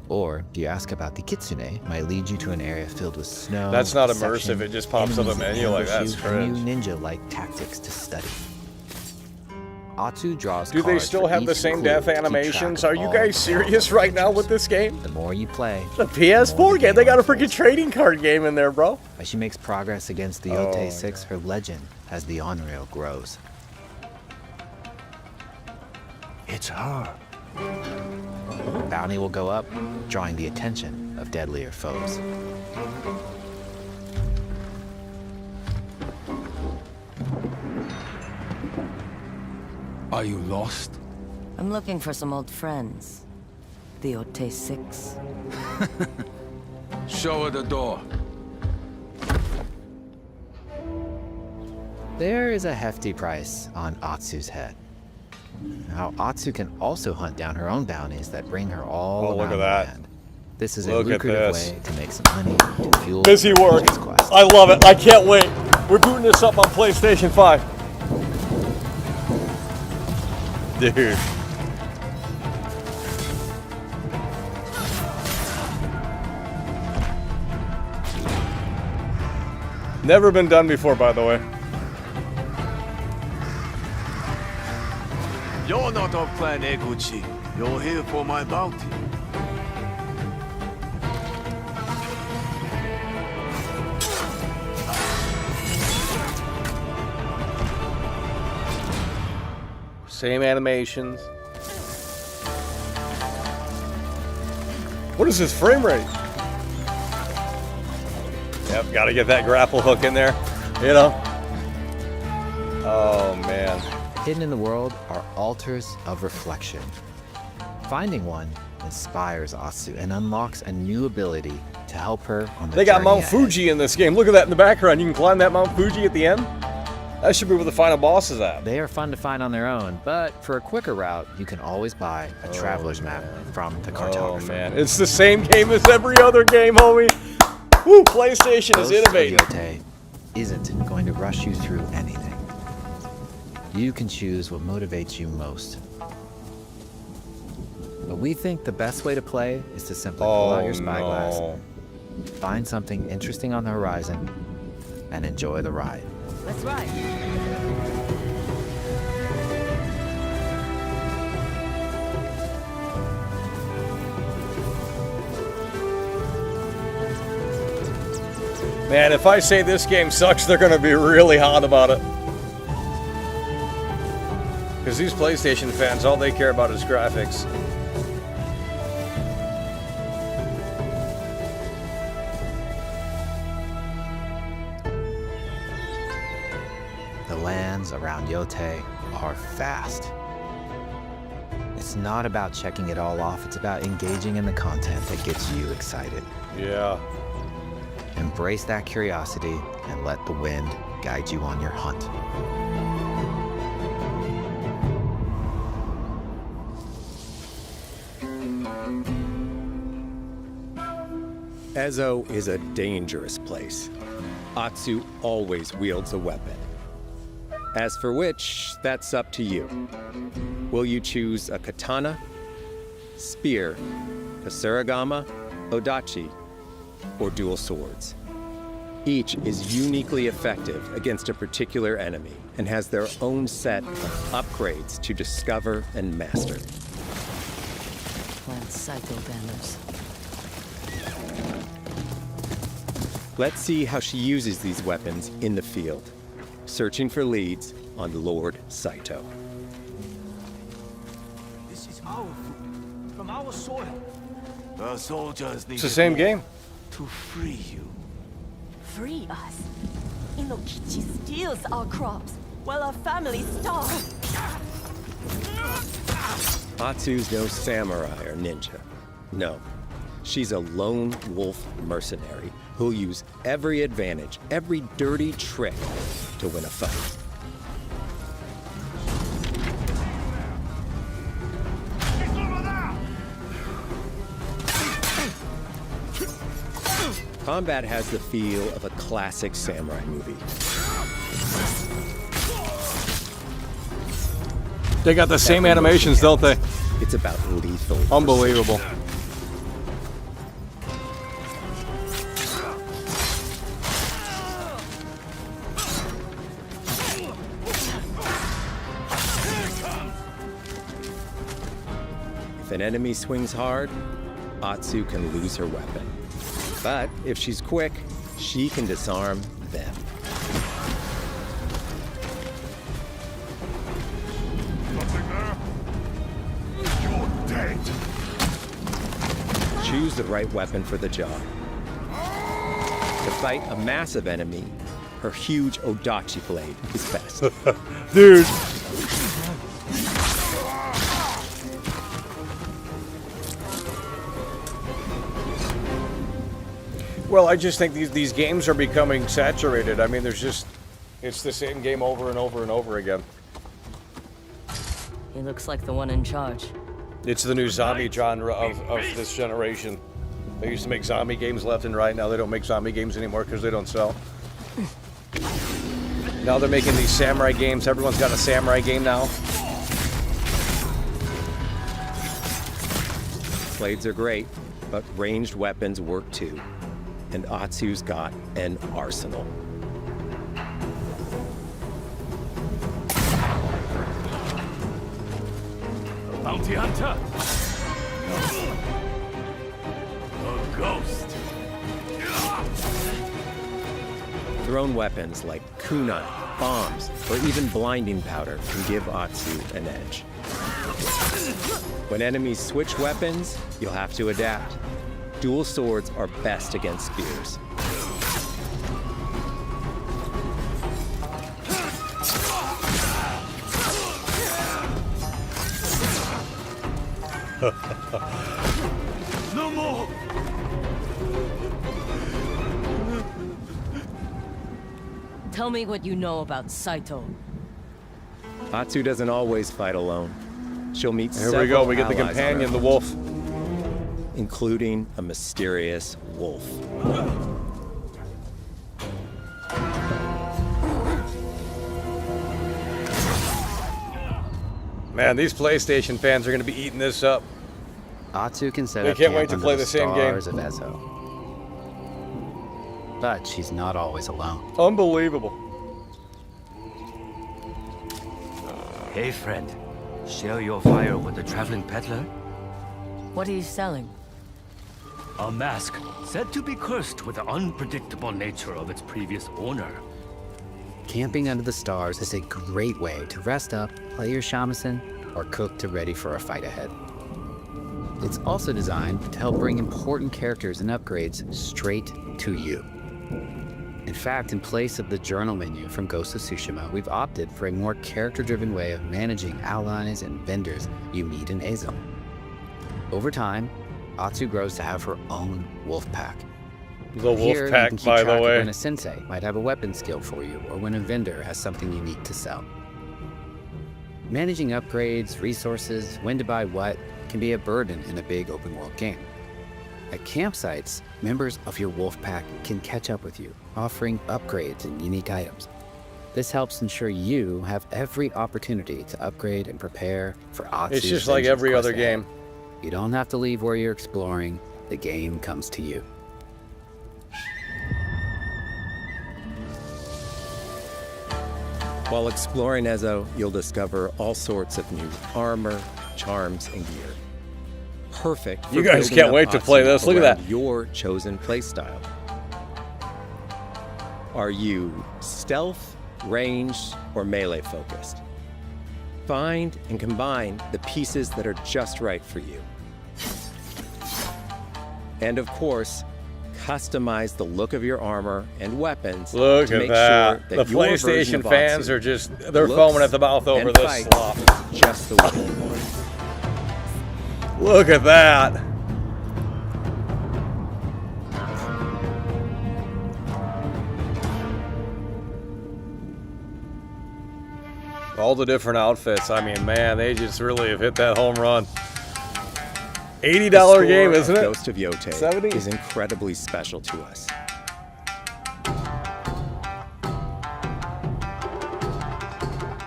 E: Or do you ask about the Kitsune, might lead you to an area filled with snow.
C: That's not
E: deception,
C: immersive, it just pops up a
E: enemies that
C: menu like
E: ambush
C: that's
E: you, and
C: cringe.
E: new ninja-like tactics to study. Atsu draws
C: Do they
E: cards
C: still
E: for
C: have the
E: each
C: same
E: clue
C: death
E: to keep track
C: animations?
E: of
C: Are you
E: all
C: guys serious right now with this game?
E: The more you play,
C: The PS4 game, they got a freaking trading card game in there, bro.
E: as she makes progress against the
C: Oh,
E: Yotei 6, her legend as the Unveil grows.
G: It's her.
E: Bounty will go up, drawing the attention of deadlier foes.
G: Are you lost?
H: I'm looking for some old friends. The Yōtei 6.
G: Show her the door.
E: There is a hefty price on Atsu's head. Now, Atsu can also hunt down her own bounties that bring her all
C: Oh,
E: around
C: look at
E: the
C: that.
E: land. This is a
C: Look at
E: lucrative
C: this.
E: way to make some money to fuel
C: Busy work.
E: this quest.
C: I love it. I can't wait. We're booting this up on PlayStation 5. Dude. Never been done before, by the way.
I: You're not of Clan Eguchi. You're here for my bounty.
C: Same animations. What is this frame rate? Yep, gotta get that grapple hook in there, you know? Oh, man.
E: Hidden in the world are altars of reflection. Finding one inspires Atsu and unlocks a new ability to help her on the
C: They got
E: journey
C: Mount
E: ahead.
C: Fuji in this game. Look at that in the background. You can climb that Mount Fuji at the end. That should be where the final boss is at.
E: They are fun to find on their own, but for a quicker route, you can always buy a traveler's map from the
C: Oh,
E: cartographer.
C: man. It's the same game as every other game, homie. Woo, PlayStation is
E: Ghost of
C: innovating.
E: Yōtei isn't going to rush you through anything. You can choose what motivates you most. But we think the best way to play is to simply pull out your spyglass,
C: no.
E: find something interesting on the horizon, and enjoy the ride.
H: Let's ride.
C: Man, if I say this game sucks, they're going to be really hot about it. Because these PlayStation fans, all they care about is graphics.
E: The lands around Yotei are vast. It's not about checking it all off, it's about engaging in the content that gets you excited.
C: Yeah.
E: Embrace that curiosity and let the wind guide you on your hunt.
F: Ezo is a dangerous place. Atsu always wields a weapon. As for which, that's up to you. Will you choose a katana, spear, kasuragama, odachi, or dual swords? Each is uniquely effective against a particular enemy and has their own set of upgrades to discover and master.
H: Plant Saito banners.
F: Let's see how she uses these weapons in the field, searching for leads on Lord Saito.
I: This is our food, from our soil. The soldiers need
C: It's the same game.
I: to free you.
J: Free us. Inokichi steals our crops while our families starve.
F: Atsu's no samurai or ninja. No, She's a lone wolf mercenary who'll use every advantage, every dirty trick to win a fight. Combat has the feel of a classic samurai movie.
C: They got the same animations, don't they?
F: It's about lethal.
C: Unbelievable.
F: If an enemy swings hard, Atsu can lose her weapon. But if she's quick, she can disarm them.
I: You're dead.
F: Choose the right weapon for the job. To fight a massive enemy, her huge Odachi blade is best.
C: Dude. Well, I just think these games are becoming saturated. I mean, it's the same game over and over and over again.
H: He looks like the one in charge.
C: It's the new zombie genre of this generation. They used to make zombie games left and right. Now they don't make zombie games anymore because they don't sell. Now they're making these samurai games. Everyone's got a samurai game now.
F: Blades are great, but ranged weapons work too. And Atsu's got an arsenal.
I: Bounty hunter. A ghost.
F: Thrown weapons like kunai, bombs, or even blinding powder can give Atsu an edge. When enemies switch weapons, you'll have to adapt. Dual swords are best against spears.
I: No more.
H: Tell me what you know about Saito.
F: Atsu doesn't always fight alone. She'll meet
C: Here we go. We get the
F: allies
C: companion,
F: around,
C: the wolf.
F: including a mysterious wolf.
C: Man, these PlayStation fans are going to be eating this up.
E: Atsu can set
C: They
E: up
C: can't
E: camp
C: wait to
E: under
C: play the same game.
E: stars of Ezo. But she's not always alone.
C: Unbelievable.
I: Hey, friend. Share your fire with the traveling peddler?
H: What are you selling?
I: A mask said to be cursed with the unpredictable nature of its previous owner.
E: Camping under the stars is a great way to rest up, play your shamisen, or cook to ready for a fight ahead. It's also designed to help bring important characters and upgrades straight to you. In fact, in place of the journal menu from Ghost of Tsushima, we've opted for a more character-driven way of managing allies and vendors you meet in Ezo. Over time, Atsu grows to have her own wolf pack.
C: The wolf
E: Here, you
C: pack,
E: can keep
C: by
E: track
C: the
E: of
C: way.
E: when a sensei might have a weapon skill for you, or when a vendor has something unique to sell. Managing upgrades, resources, when to buy what, can be a burden in a big open-world game. At campsites, members of your wolf pack can catch up with you, offering upgrades and unique items. This helps ensure you have every opportunity to upgrade and prepare for Atsu's
C: It's just like
E: vengeance
C: every other
E: quest ahead.
C: game.
E: You don't have to leave where you're exploring. The game comes to you.
F: While exploring Ezo, you'll discover all sorts of new armor, charms, and gear. Perfect for
C: You guys
F: building
C: can't
F: up
C: wait to play
F: Atsu
C: this. Look at
F: around
C: that.
F: your chosen playstyle. Are you stealth, ranged, or melee focused? Find and combine the pieces that are just right for you. And of course, customize the look of your armor and weapons
C: Look
F: to
C: at
F: make
C: that.
F: sure that
C: The
F: your version
C: PlayStation
F: of
C: fans
F: Atsu
C: are just, they're
F: looks
C: foaming at the mouth over
F: and
C: this
F: fights
C: slop.
F: just the way you want.
C: Look at that. all the different outfits. I mean, man, they just really have hit that home run. $80 game, isn't it?
F: Ghost of Yōtei
C: 70?
F: is incredibly special to us.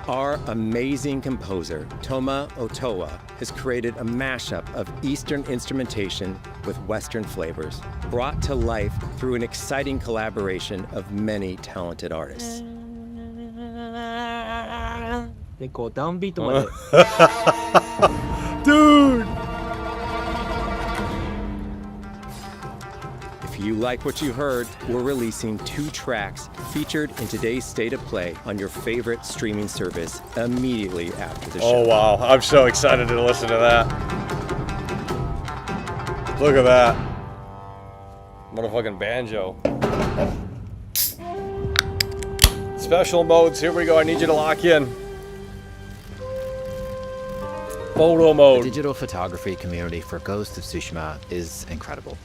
F: Our amazing composer, Toma Otoa, has created a mashup of Eastern instrumentation with Western flavors, brought to life through an exciting collaboration of many talented artists.
A: でこうダウンビートまで
C: Dude!
F: If you like what you heard, we're releasing 2 tracks featured in today's State of Play on your favorite streaming service immediately after the show.
C: Oh, wow. I'm so excited to listen to that. Look at that. Motherfucking banjo. Special modes. Here we go. I need you to lock in. Photo
E: The
C: mode.
E: digital photography community for Ghost of Tsushima is incredible.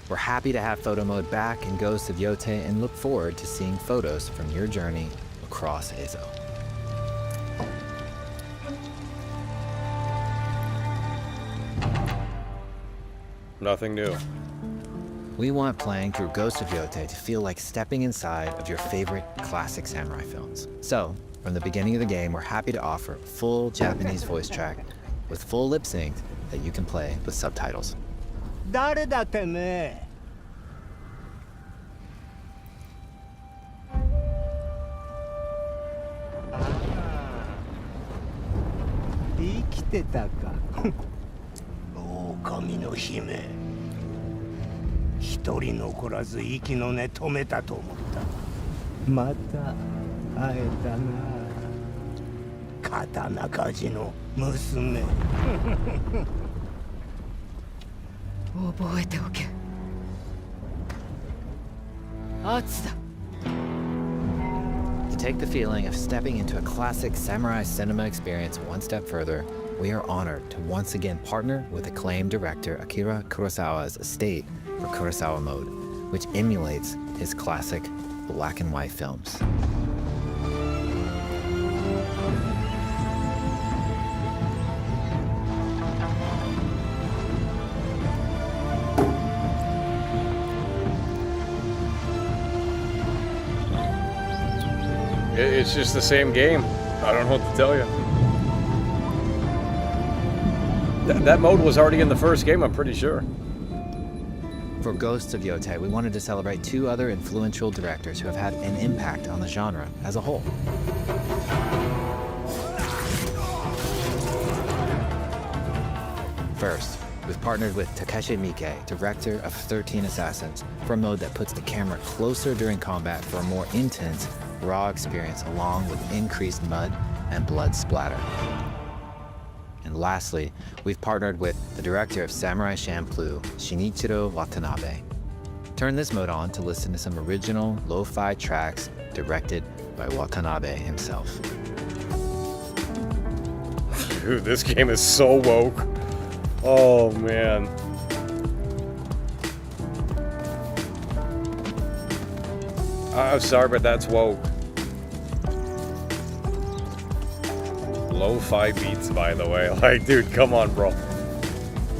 E: We're happy to have photo mode back in Ghost of Yōtei and look forward to seeing photos from your journey across Ezo.
C: Nothing new.
E: We want playing through Ghost of Yōtei to feel like stepping inside of your favorite classic samurai films. So, from the beginning of the game, we're happy to offer a full Japanese voice track with full lip sync that you can play with subtitles.
K: 誰だてめえ生きてたか狼の姫一人残らず息の根止めたと思ったまた会えたな刀鍛冶の娘
H: 覚えておけ。圧だ。
E: To take the feeling of stepping into a classic samurai cinema experience one step further, we are honored to once again partner with acclaimed director Akira Kurosawa's estate for Kurosawa Mode, which emulates his classic black and white films.
C: It's just the same game. I don't know what to tell you. That mode was already in the first game, I'm pretty sure.
E: For Ghost of Yōtei, we wanted to celebrate 2 other influential directors who have had an impact on the genre as a whole. First, we've partnered with Takeshi Miike, director of 13 Assassins, for a mode that puts the camera closer during combat for a more intense, raw experience along with increased mud and blood splatter. And lastly, we've partnered with the director of Samurai Champloo, Shinichiro Watanabe. Turn this mode on to listen to some original lo-fi tracks directed by Watanabe himself.
C: Dude, this game is so woke. Oh, man. I'm sorry, but that's woke. Lo-fi beats, by the way. Like, dude, come on, bro.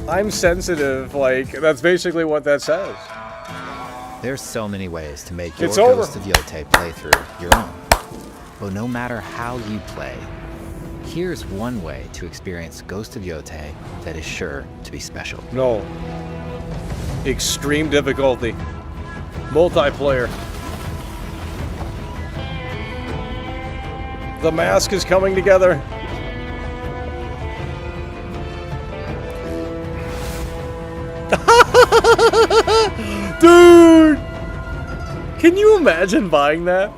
C: I'm sensitive. Like, that's basically what that says.
E: There's so many ways to make your
C: It's over.
E: Ghost of Yōtei playthrough your own. But no matter how you play, here's one way to experience Ghost of Yōtei that is sure to be special.
C: No. Extreme difficulty. Multiplayer. The mask is coming together. Dude! Can you imagine buying that?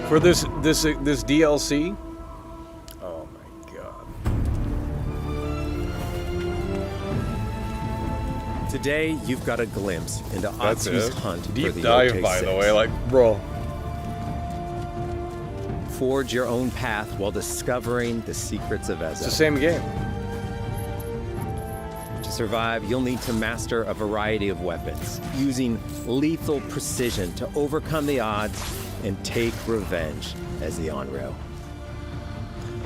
C: For this DLC? Oh my god.
F: Today, you've got a glimpse into
C: That's
F: Atsu's
C: it.
F: hunt for
C: Deep
F: the
C: dive,
F: Yōtei
C: by the
F: 6.
C: way, like, bro.
F: Forge your own path while discovering the secrets of
C: It's the
F: Ezo.
C: same game.
F: To survive, you'll need to master a variety of weapons, using lethal precision to overcome the odds and take revenge as the Onryo.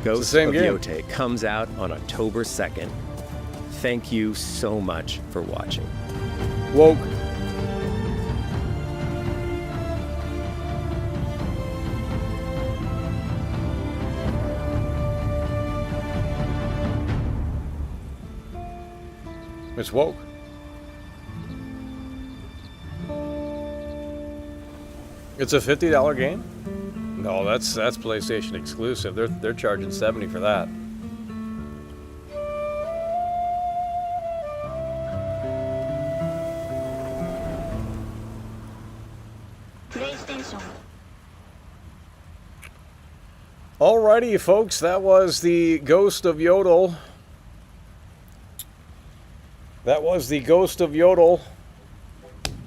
F: Ghost
C: same
F: of
C: game.
F: Yōtei comes out on October 2nd. Thank you so much for watching.
C: Woke. It's woke. It's a $50 game? No, that's PlayStation exclusive. They're charging $70 for that. Alrighty, folks, that was the Ghost of Yōtei. That was the Ghost of Yōtei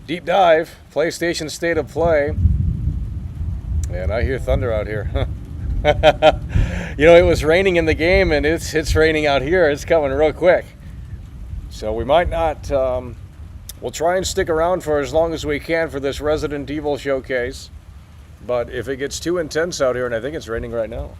C: deep dive, PlayStation State of Play. And I hear thunder out here. You know, it was raining in the game, and it's raining out here. It's coming real quick. So we might not. We'll try and stick around for as long as we can for this Resident Evil showcase. But if it gets too intense out here, and I think it's raining right now.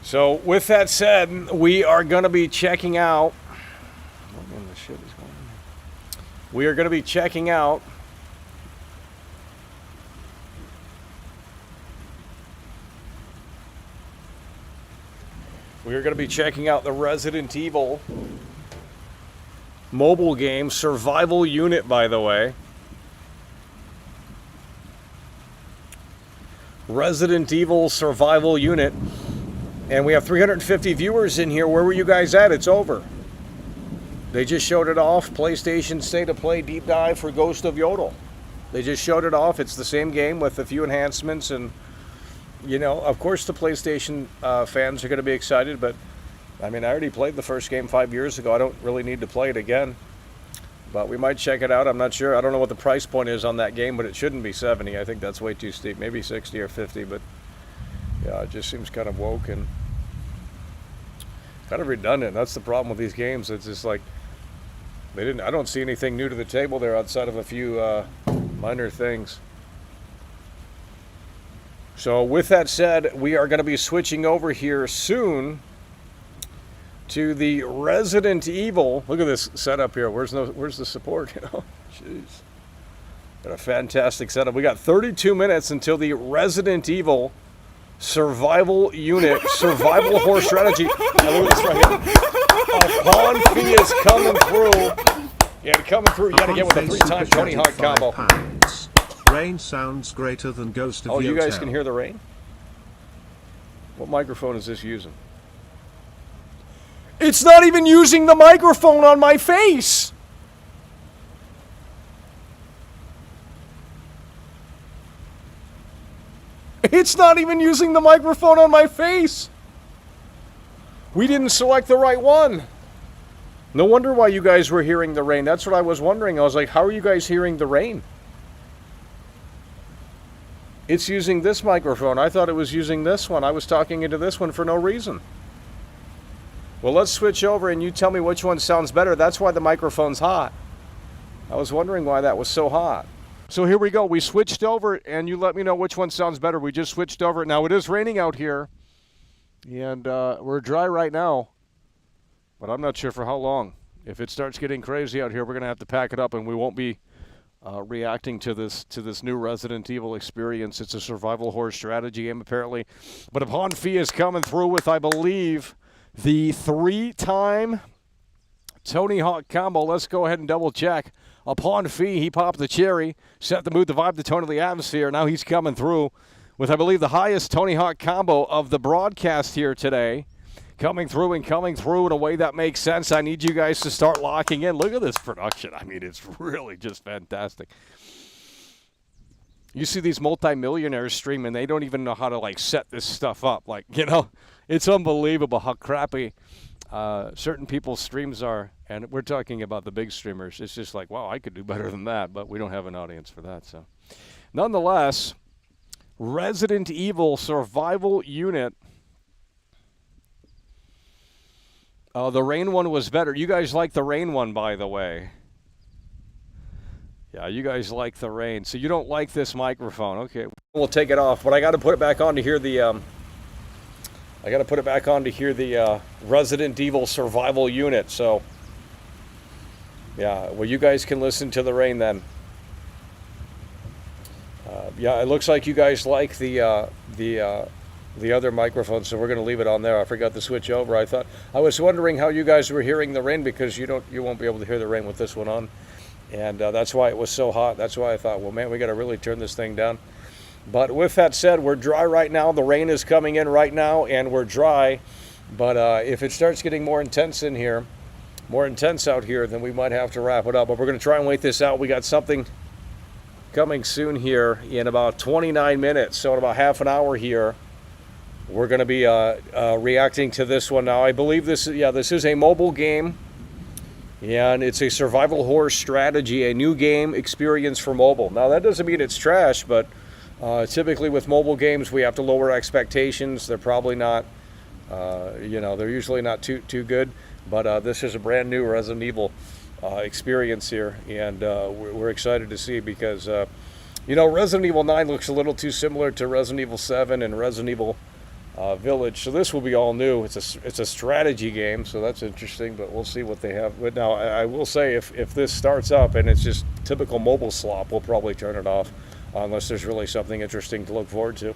C: So with that said, we are going to be checking out. We are going to be checking out. We are going to be checking out the Resident Evil mobile game, Survival Unit, by the way. Resident Evil Survival Unit. And we have 350 viewers in here. Where were you guys at? It's over. They just showed it off. PlayStation State of Play deep dive for Ghost of Yōtei. They just showed it off. It's the same game with a few enhancements. And, you know, of course the PlayStation fans are going to be excited. But, I mean, I already played the first game 5 years ago. I don't really need to play it again. But we might check it out. I'm not sure. I don't know what the price point is on that game, but it shouldn't be 70. I think that's way too steep. Maybe 60 or 50. But, yeah, it just seems kind of woke and kind of redundant. That's the problem with these games. It's just like I don't see anything new to the table there outside of a few minor things. So with that said, we are going to be switching over here soon to the Resident Evil. Look at this setup here. Where's the support? You know, jeez. Got a fantastic setup. We got 32 minutes until the Resident Evil Survival Unit, Survival Horse Strategy. Now look at this right here. A pawn fee is coming through. Yeah, coming through. You got to get with a 3-time Tony Hawk combo.
D: Rain sounds greater than Ghost of Yōtei.
C: Oh, you guys can hear the rain? What microphone is this using? It's not even using the microphone on my face. It's not even using the microphone on my face. We didn't select the right one. No wonder why you guys were hearing the rain. That's what I was wondering. I was like, how are you guys hearing the rain? It's using this microphone. I thought it was using this one. I was talking into this one for no reason. Well, let's switch over and you tell me which one sounds better. That's why the microphone's hot. I was wondering why that was so hot. So here we go. We switched over, and you let me know which one sounds better. We just switched over. Now, it is raining out here, and we're dry right now, but I'm not sure for how long. If it starts getting crazy out here, we're going to have to pack it up, and we won't be reacting to this new Resident Evil experience. It's a survival horror strategy game, apparently. But a pawn fee is coming through with, I believe, the 3-time Tony Hawk combo. Let's go ahead and double check. Upon fee, he popped the cherry, set the mood, the vibe, the tone of the atmosphere. Now he's coming through with, I believe, the highest Tony Hawk combo of the broadcast here today. Coming through in a way that makes sense. I need you guys to start locking in. Look at this production. I mean, it's really just fantastic. You see these multimillionaires streaming, they don't even know how to like set this stuff up. Like, you know, it's unbelievable how crappy certain people's streams are. And we're talking about the big streamers. It's just like, wow, I could do better than that, but we don't have an audience for that. So, nonetheless, Resident Evil Survival Unit. The rain one was better. You guys like the rain one, by the way. Yeah, you guys like the rain. So you don't like this microphone. Okay, we'll take it off, but I got to put it back on to hear the Resident Evil Survival Unit. So yeah, well, you guys can listen to the rain then. Yeah, it looks like you guys like the other microphone, so we're going to leave it on there. I forgot to switch over. I was wondering how you guys were hearing the rain, because you won't be able to hear the rain with this one on. And that's why it was so hot. That's why I thought, well, man, we got to really turn this thing down. But with that said, we're dry right now. The rain is coming in right now, and we're dry. But if it starts getting more intense in here, more intense out here, then we might have to wrap it up. But we're going to try and wait this out. We got something coming soon here in about 29 minutes. So in about half an hour here, we're going to be reacting to this one. Now, I believe this is a mobile game. And it's a survival horror strategy, a new game experience for mobile. Now, that doesn't mean it's trash, but typically with mobile games, we have to lower expectations. They're probably not, they're usually not too good. But this is a brand new Resident Evil experience here, and we're excited to see, because, Resident Evil 9 looks a little too similar to Resident Evil 7 and Resident Evil Village, so this will be all new. It's a strategy game, so that's interesting, but we'll see what they have. But now, I will say, if this starts up and it's just typical mobile slop, we'll probably turn it off, unless there's really something interesting to look forward to.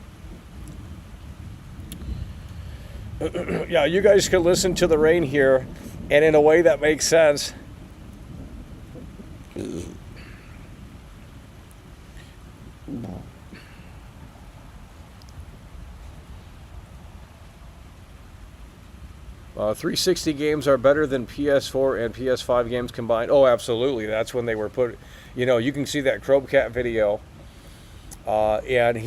C: Yeah, you guys can listen to the rain here, and in a way that makes sense. 360 games are better than PS4 and PS5 games combined. Oh, absolutely. That's when they were put. You can see that Crobecat video, and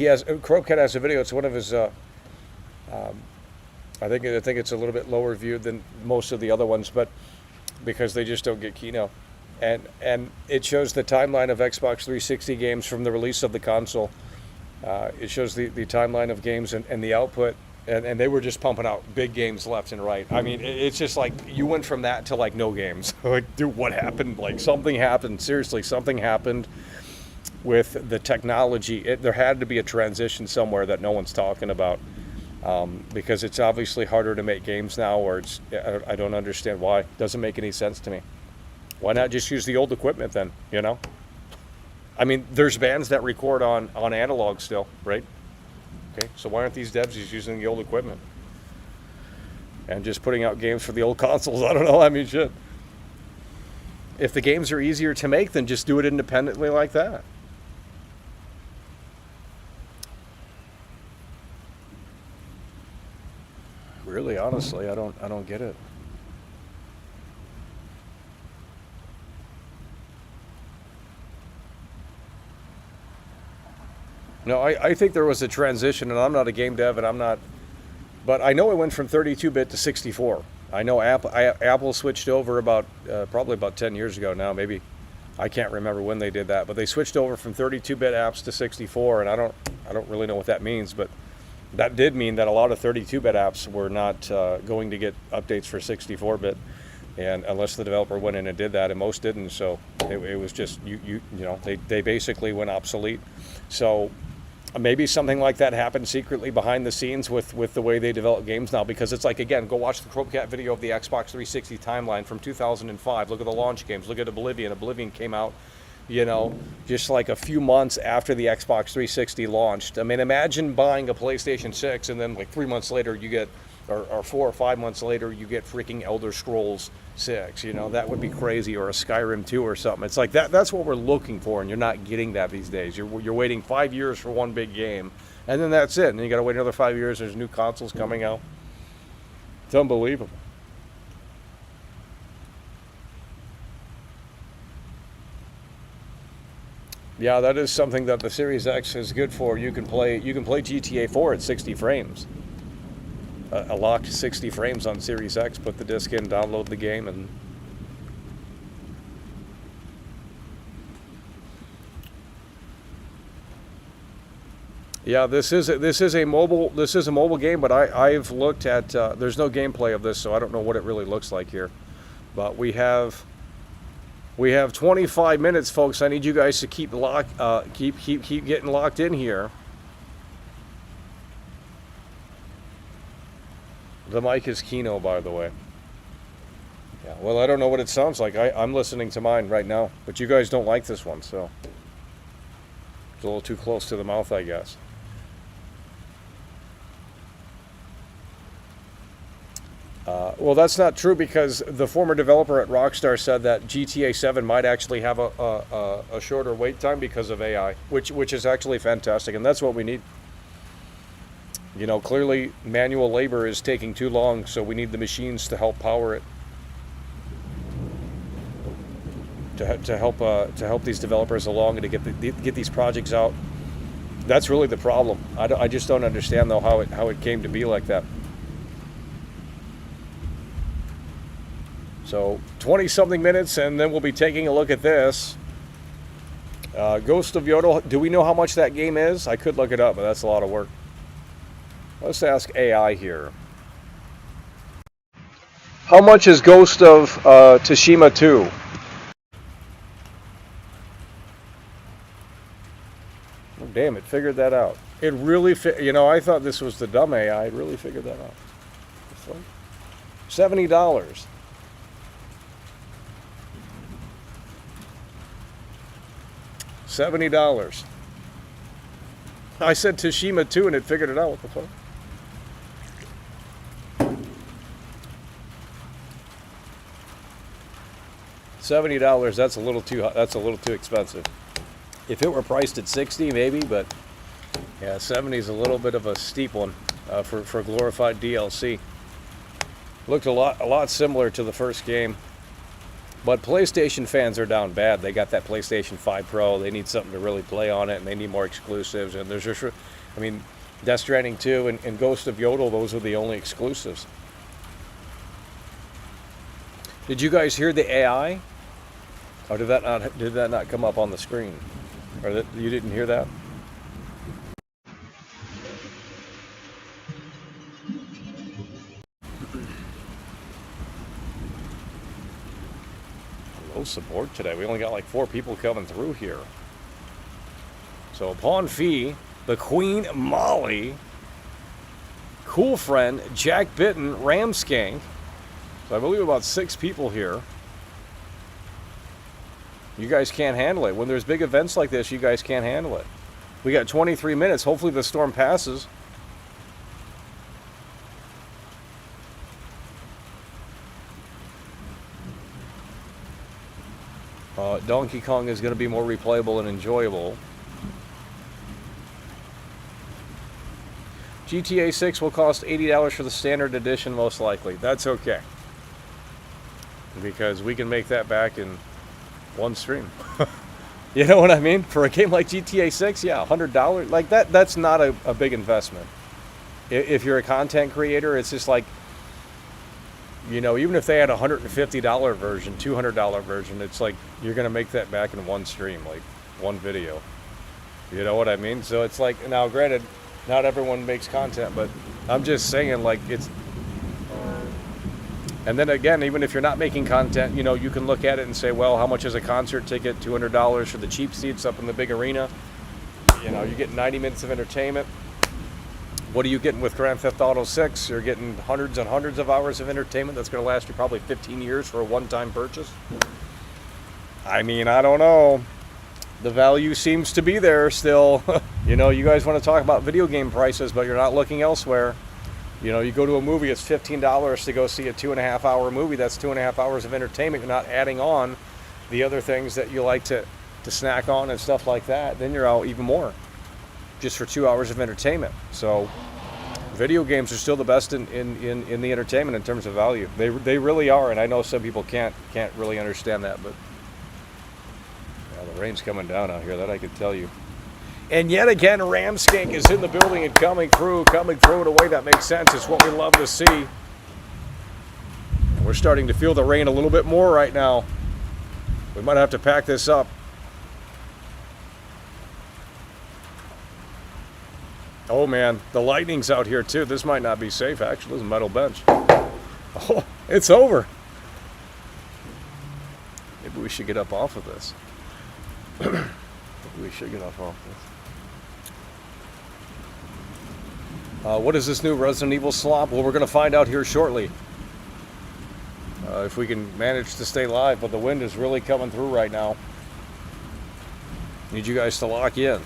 C: Crobecat has a video. It's one of his. I think it's a little bit lower viewed than most of the other ones, but because they just don't get Kino, and it shows the timeline of Xbox 360 games from the release of the console. It shows the timeline of games and the output. And they were just pumping out big games left and right. I mean, it's just like you went from that to like no games. Like, dude, what happened? Like, something happened. Seriously, something happened with the technology. There had to be a transition somewhere that no one's talking about, because it's obviously harder to make games now, or I don't understand why. It doesn't make any sense to me. Why not just use the old equipment then, I mean, there's bands that record on analog still, right? Okay, so why aren't these devs just using the old equipment and just putting out games for the old consoles? I don't know. I mean, shit. If the games are easier to make, then just do it independently like that. Really, honestly, I don't get it. No, I think there was a transition, and I'm not a game dev, and I'm not, but I know it went from 32-bit to 64. I know Apple switched over probably about 10 years ago now, maybe. I can't remember when they did that, but they switched over from 32-bit apps to 64, and I don't really know what that means, but that did mean that a lot of 32-bit apps were not going to get updates for 64-bit, and unless the developer went in and did that, and most didn't, so it was just they basically went obsolete. So maybe something like that happened secretly behind the scenes with the way they develop games now, because it's like, again, go watch the Crobecat video of the Xbox 360 timeline from 2005. Look at the launch games. Look at Oblivion. Oblivion came out, just like a few months after the Xbox 360 launched. I mean, imagine buying a PlayStation 6 and then like 3 months later you get, or 4 or 5 months later, you get freaking Elder Scrolls 6. That would be crazy, or a Skyrim 2 or something. It's like that's what we're looking for, and you're not getting that these days. You're waiting 5 years for one big game, and then that's it. And then you got to wait another 5 years. There's new consoles coming out. It's unbelievable. Yeah, that is something that the Series X is good for. You can play GTA 4 at 60 frames. A locked 60 frames on Series X. Put the disc in, download the game, and yeah, this is a mobile game, but I've looked at there's no gameplay of this, so I don't know what it really looks like here. But we have 25 minutes, folks. I need you guys to keep getting locked in here. The mic is Kino, by the way. Yeah, well, I don't know what it sounds like. I'm listening to mine right now, but you guys don't like this one, so it's a little too close to the mouth, I guess. Well, that's not true, because the former developer at Rockstar said that GTA 7 might actually have a shorter wait time because of AI, which is actually fantastic, and that's what we need. You know, clearly manual labor is taking too long, so we need the machines to help power it. To help these developers along and to get these projects out. That's really the problem. I just don't understand though how it came to be like that. So 20-something minutes, and then we'll be taking a look at this. Ghost of Yōtei. Do we know how much that game is? I could look it up, but that's a lot of work. Let's ask AI here. How much is Ghost of Tsushima 2? Oh, damn, it figured that out. It really, you know, I thought this was the dumb AI. It really figured that out. $70. $70. I said Tsushima 2 and it figured it out. What the fuck? $70. That's a little too expensive. If it were priced at 60, maybe, but yeah, 70 is a little bit of a steep one for glorified DLC. Looked a lot similar to the first game. But PlayStation fans are down bad. They got that PlayStation 5 Pro. They need something to really play on it, and they need more exclusives. And there's just, I mean, Death Stranding 2 and Ghost of Yōtei, those are the only exclusives. Did you guys hear the AI? Or did that not come up on the screen? Or you didn't hear that? Low support today. We only got like 4 people coming through here. So Pawn Fee, the Queen Molly, Cool Friend, Jack Bitten, Ramskank. So I believe about 6 people here. You guys can't handle it. When there's big events like this, you guys can't handle it. We got 23 minutes. Hopefully the storm passes. Donkey Kong is going to be more replayable and enjoyable. GTA 6 will cost $80 for the standard edition, most likely. That's okay, because we can make that back in one stream. You know what I mean? For a game like GTA 6, yeah, $100, like that's not a big investment. If you're a content creator, it's just like, you know, even if they had a $150 version, $200 version, it's like you're going to make that back in one stream, like one video. You know what I mean? So it's like, now granted, not everyone makes content, but I'm just saying, like, it's... And then again, even if you're not making content, you know, you can look at it and say, well, how much is a concert ticket? $200 for the cheap seats up in the big arena. You know, you get 90 minutes of entertainment. What are you getting with Grand Theft Auto 6? You're getting hundreds and hundreds of hours of entertainment that's going to last you probably 15 years for a one-time purchase. I mean, I don't know. The value seems to be there still. You know, you guys want to talk about video game prices, but you're not looking elsewhere. You know, you go to a movie, it's $15 to go see a 2.5-hour movie. That's 2.5 hours of entertainment. You're not adding on the other things that you like to snack on and stuff like that. Then you're out even more just for 2 hours of entertainment. So video games are still the best in the entertainment in terms of value. They really are, and I know some people can't really understand that, but yeah, the The rain's coming down out here, that I can tell you. And yet again, Ramskank is in the building and coming through in a way that makes sense. It's what we love to see. And we're starting to feel the rain a little bit more right now. We might have to pack this up. Oh man, the lightning's out here too. This might not be safe, actually. This is a metal bench. Oh, it's over. Maybe we should get up off of this. Maybe we should get up off this. What is this new Resident Evil slop? Well, we're going to find out here shortly. If we can manage to stay live, but the wind is really coming through right now. Need you guys to lock in.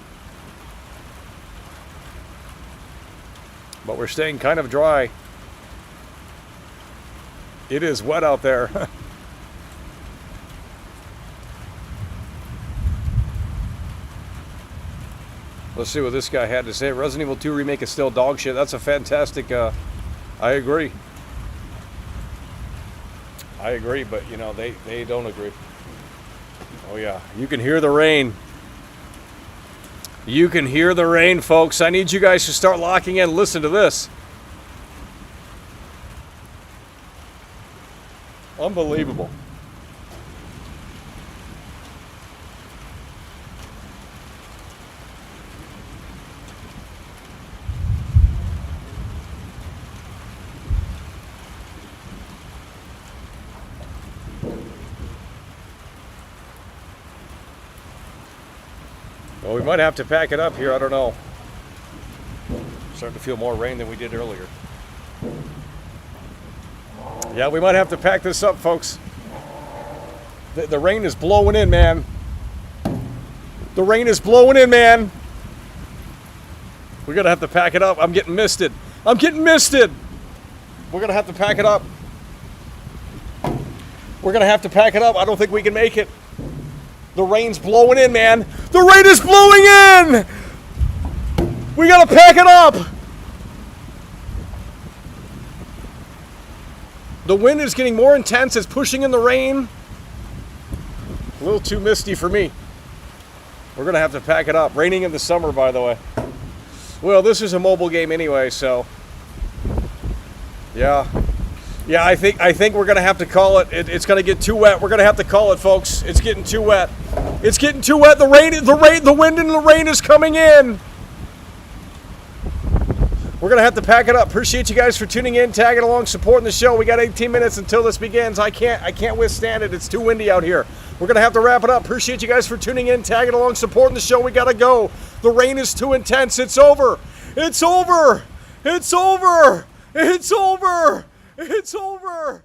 C: But we're staying kind of dry. It is wet out there. Let's see what this guy had to say. Resident Evil 2 Remake is still dog shit. That's a fantastic, I agree. I agree, but you know, they don't agree. Oh yeah, you can hear the rain. You can hear the rain, folks. I need you guys to start locking in. Listen to this. Unbelievable. Well, we might have to pack it up here. I don't know. Starting to feel more rain than we did earlier. Yeah, we might have to pack this up, folks. The rain is blowing in, man. The rain is blowing in, man. We're going to have to pack it up. I'm getting misted. I'm getting misted. We're going to have to pack it up. We're going to have to pack it up. I don't think we can make it. The rain's blowing in, man. The rain is blowing in! We got to pack it up. The wind is getting more intense. It's pushing in the rain. A little too misty for me. We're going to have to pack it up. Raining in the summer, by the way. Well, this is a mobile game anyway, so... Yeah. Yeah, I think we're going to have to call it. It's going to get too wet. We're going to have to call it, folks. It's getting too wet. It's getting too wet. The wind and the rain is coming in. We're going to have to pack it up. Appreciate you guys for tuning in, tagging along, supporting the show. We got 18 minutes until this begins. I can't withstand it. It's too windy out here. We're going to have to wrap it up. Appreciate you guys for tuning in, tagging along, supporting the show. We got to go. The rain is too intense. It's over. It's over. It's over. It's over. It's over.